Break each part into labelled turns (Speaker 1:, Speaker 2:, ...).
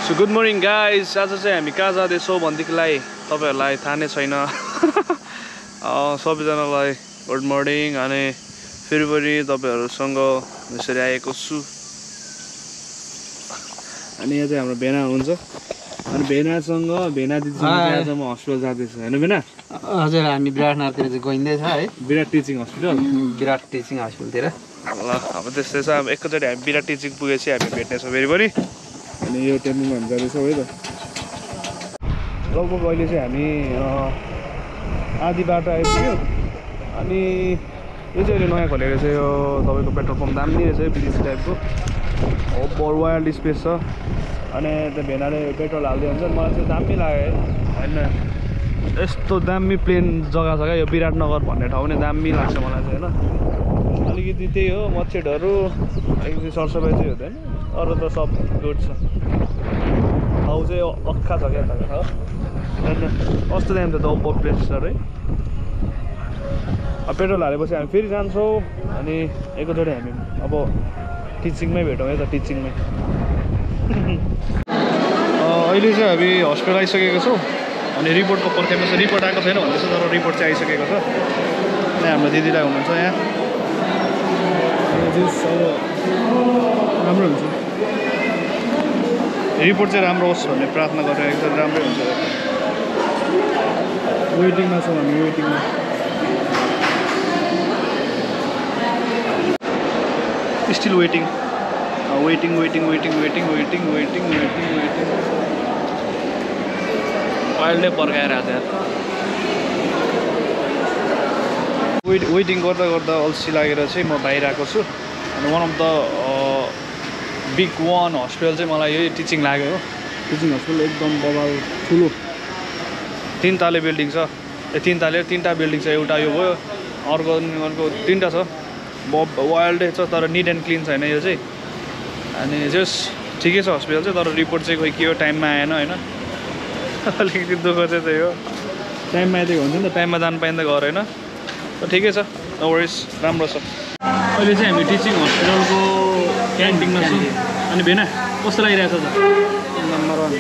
Speaker 1: So good morning guys. आज चाहिँ हामी कहाँ जाँदैछौँ भन्देखिलाई तपाईहरुलाई थाहा नै छैन। सबैजनालाई गुड मर्निङ अनि फेरि पनि तपाईहरुसँग यसरी आएको छु। अनि यहाँ चाहिँ हाम्रो भेना हुन्छ। अनि भेनासँग भेना दिदीसँग आज म हस्पिटल जाँदैछु हैन भेना?
Speaker 2: हजुर हामी विराटनगरतिर चाहिँ गइँदैछ है।
Speaker 1: विराट टिचिङ हस्पिटल।
Speaker 2: विराट टिचिङ हस्पिटलतिर।
Speaker 1: ल अब त्यस्तै छ। अब एकैचोटी हामी विराट टिचिङ पुगेपछि हामी भेट्नेछौँ फेरि पनि। अनि यो टेम्पोमा हामी जाँदैछौँ है त। लगभग अहिले चाहिँ हामी आधी बाटो आइपुग्यो। अनि यो चाहिँ अहिले नयाँ खोलेको छ यो तपाईँको पेट्रोल पम्प दामी रहेछ बिडिसी टाइपको। बर वाइल्ड स्पेस छ। अनि त्यो भेनाले पेट्रोल हाल्दै हुन्छ। मलाई चाहिँ दामी लाग्यो है होइन। यस्तो दामी प्लेन जग्गा छ क्या यो विराटनगर भन्ने ठाउँ नै दामी लाग्छ मलाई चाहिँ होइन। अलिकति त्यही हो मच्छेडहरू अलिकति सरसफाइ चाहिँ हुँदैन। अरू त सब गुड छ। ठाउँ चाहिँ अक्खा छ क्या त होइन। कस्तो दामी त ओभर प्लेस छ है। अब पेट्रोल हालेपछि हामी फेरि जान्छौँ। अनि एकैचोटि हामी अब टिचिङमै भेटौँ है त टिचिङमै। अहिले चाहिँ हामी हस्पिटल आइसकेको छौँ। अनि रिपोर्टको पर्खाइमा छ। रिपोर्ट आएको छैन भन्दैछ तर रिपोर्ट चाहिँ आइसकेको छ। अनि हाम्रो दिदीलाई हुनुहुन्छ यहाँ। राम्रो हुन्छ रिपोर्ट चाहिँ राम्रो होस् भन्ने प्रार्थना गरेर एकदम राम्रै हुन्छ। वेटिङमा छौँ हामी वेटिङमा। Still waiting waiting waiting waiting waiting waiting waiting waiting waiting वाइल्डै पर्खाइरहेको छ। वेटिङ गर्दा गर्दा अल्छी लागेर चाहिँ म बाहिर आएको छु। अनि one of the big one hospital चाहिँ मलाई यही टिचिङ लाग्यो हो। टिचिङ हस्पिटल एकदम बबाल ठुलो 3 तले बिल्डिङ छ। 3 तले 3टा बिल्डिङ छ। एउटा यो भयो अर्को 3टा छ। वाइल्डै छ तर निट एन्ड क्लिन छैन यो चाहिँ। अनि जस ठिकै छ हस्पिटल चाहिँ तर रिपोर्ट चाहिँ खोइ के हो टाइममा आएन होइन। अलिकति दुःख चाहिँ त्यही हो। टाइममा आइदिएको हुन्छ नि त टाइममा जानु पाइँदा घर होइन। ठिकै छ नो वरिज राम्रो छ। अहिले चाहिँ हामी टिचिङ हस्पिटलको क्यान्टिनमा छौँ। अनि भेना कस्तो लागिरहेछ त?
Speaker 2: Number 1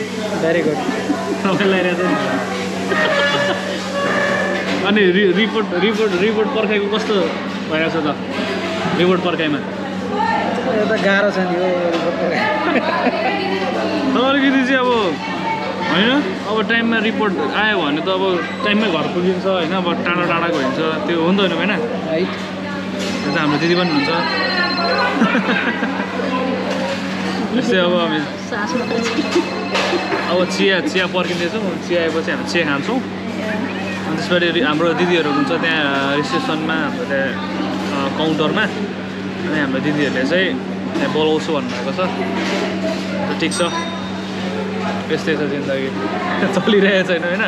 Speaker 2: very good.
Speaker 1: सबैलाई लागिरहेछ नि। अनि रिपोर्ट पर्खाइको कस्तो भइरहेछ त? रिपोर्ट पर्खाइमा
Speaker 2: एउटा गाह्रो छ नि यो
Speaker 1: अलिकति चाहिँ अब होइन। अब टाइममा रिपोर्ट आयो भने त अब टाइममै घर पुगिन्छ होइन। अब टाढा टाढा गइन्छ त्यो हुँदैन होइन। त्यो त हाम्रो दिदी पनि हुन्छ। यस्तै अब हामी अब चिया पर्खिँदैछौँ। चिया आएपछि हामी चिया खान्छौँ। अनि त्यसपछि हाम्रो दिदीहरू हुन्छ त्यहाँ रिसेप्सनमा हाम्रो त्यहाँ काउन्टरमा। अनि हाम्रो दिदीहरूले चाहिँ त्यहाँ बोलाउँछु भन्नुभएको छ। ठिक छ यस्तै छ जिन्दगी चलिरहेको छैन होइन।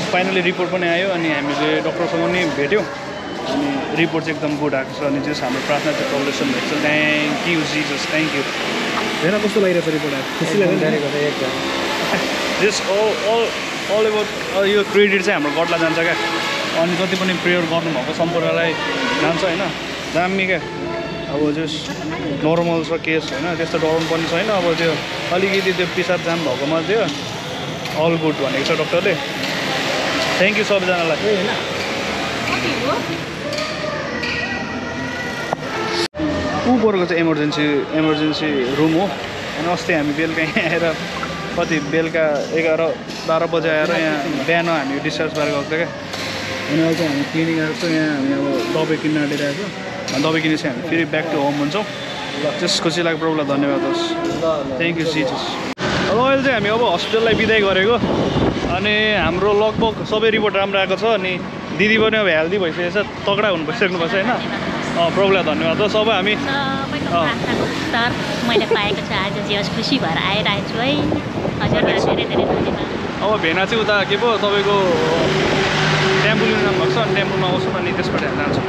Speaker 1: फाइनली रिपोर्ट पनि आयो। अनि हामीले डक्टरसँग पनि भेट्यौँ। अनि रिपोर्ट चाहिँ एकदम गुड आएको छ। अनि जस हाम्रो प्रार्थना चाहिँ प्रोग्रेसन भएको छ। Thank you Jesus thank you. हेर कस्तो लागिरहेछ रिपोर्ट आयो? खुसी लाग्यो जस अल एबाउट यो क्रेडिट चाहिँ हाम्रो गडलाई जान्छ क्या। अनि जति पनि प्रेयर गर्नुभएको सम्पूर्णलाई जान्छ होइन। दामी क्या। अब जस नर्मल छ केस होइन। त्यस्तो डराउनु पनि छैन। अब त्यो अलिकति त्यो पिसाब जाम भएकोमा थियो अल गुड भनेको छ डक्टरले। थ्याङ्क यू सबैजनालाई। ऊ परेको चाहिँ इमर्जेन्सी रुम हो। अनि अस्ति हामी बेलुका यहाँ आएर कति बेलुका 11-12 बजे आएर यहाँ बिहान हामी डिस्चार्ज भएर गएको थियो क्या। अनि अहिले चाहिँ हामी क्लिनिक आएको छौँ। यहाँ हामी अब दबाई किन्न आँटिरहेको छौँ। दबाई किनेपछि हामी फेरि ब्याक टु होम हुन्छौँ। त्यस खुसी लाग्यो प्रभुलाई धन्यवाद होस्। Thank you Jesus. अब अहिले चाहिँ हामी अब हस्पिटललाई बिदाई गरेको। अनि हाम्रो लगभग सबै रिपोर्ट राम्रो आएको छ। अनि दिदी पनि अब हेल्दी भइसकेको छ। तगडा हुनु भइसक्नुपर्छ होइन। प्रभुलाई धन्यवाद र सबै हामी
Speaker 3: सबैको प्रार्थनाको उत्तर मैले पाएको छु आज जे होस् खुसी भएर आइरहेको छु है हजुरलाई धेरै धेरै धन्यवाद
Speaker 1: अब भेना चाहिँ उता के पो तपाईँको टेम्पो लिनु जानुभएको छ अनि टेम्पोमा आउँछु अनि त्यसबाट जान्छु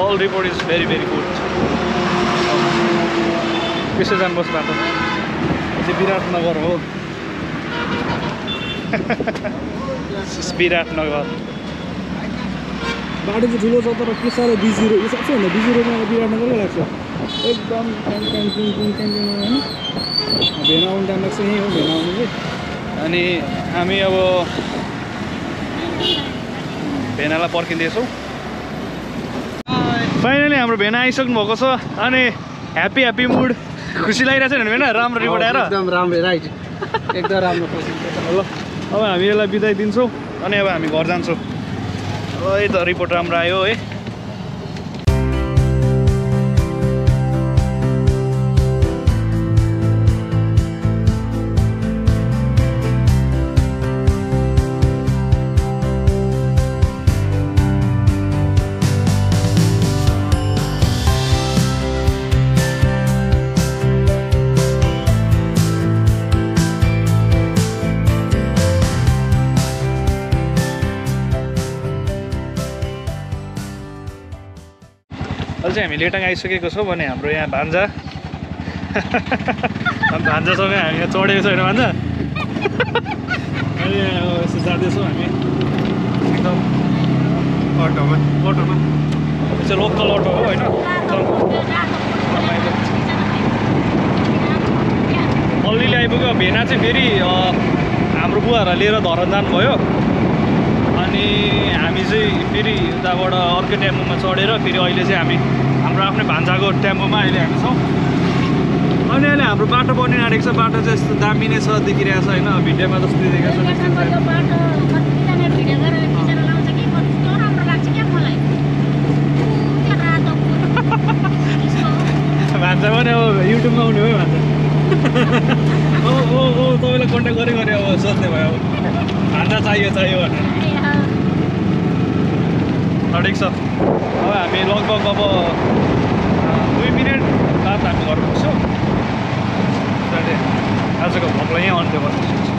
Speaker 1: all report is very very good त्यसै जानुपर्छ बाटो चाहिँ विराटनगर हो विराटनगर
Speaker 2: बाटो चाहिँ ठुलो छ तर के साह्रो बिजी यो सबैभन्दा बिजी रोडमा विराटनगरै लाग्छ एकदम क्याम्पिङ होइन भेना आउने टाइम लाग्छ यहीँ हो भेना आउनु चाहिँ
Speaker 1: अनि हामी अब भेनालाई पर्खिँदैछौँ फाइनली हाम्रो भेना आइसक्नु भएको छ अनि ह्याप्पी मुड खुसी लागिरहेको छ नि भेना राम्रो रिपोर्ट आएर
Speaker 2: एकदम राम्रो राइट एकदम राम्रो
Speaker 1: ल अब हामी यसलाई बिदाई दिन्छौँ अनि अब हामी घर जान्छौँ ल है त रिपोर्ट राम्रो आयो है अहिले चाहिँ हामी लेटाङ आइसकेको छौँ भने हाम्रो यहाँ भान्जा अनि भान्जासँगै हामी यहाँ चढेको छैन भान्जा अहिले यहाँ यसो जाँदैछौँ हामी एकदम अटोमा यो चाहिँ लोकल अटो हो होइन अल्लिले आइपुग्यो भेना चाहिँ फेरि हाम्रो बुवाहरूलाई लिएर धरान जानुभयो अनि हामी चाहिँ फेरि उताबाट अर्कै टेम्पोमा चढेर फेरि अहिले चाहिँ हामी हाम्रो आफ्नै भान्जाको टेम्पोमा अहिले हामी छौँ अनि अहिले हाम्रो बाटो बनिन आँटेको छ बाटो चाहिँ यस्तो दामी नै छ देखिरहेको छ होइन भिडियोमा जस्तो देखेको छ भान्जा पनि अब युट्युबमा आउने भयो भान्जा तपाईँलाई कन्ट्याक्ट गरे अब सोध्ने भयो अब भान्जा चाहियो भनेर ठिक छ अब हामी लगभग अब 2 मिनट बाद हामी घर पुग्छौँ आजको भ्लगलाई यहाँ अन्त्य गर्छु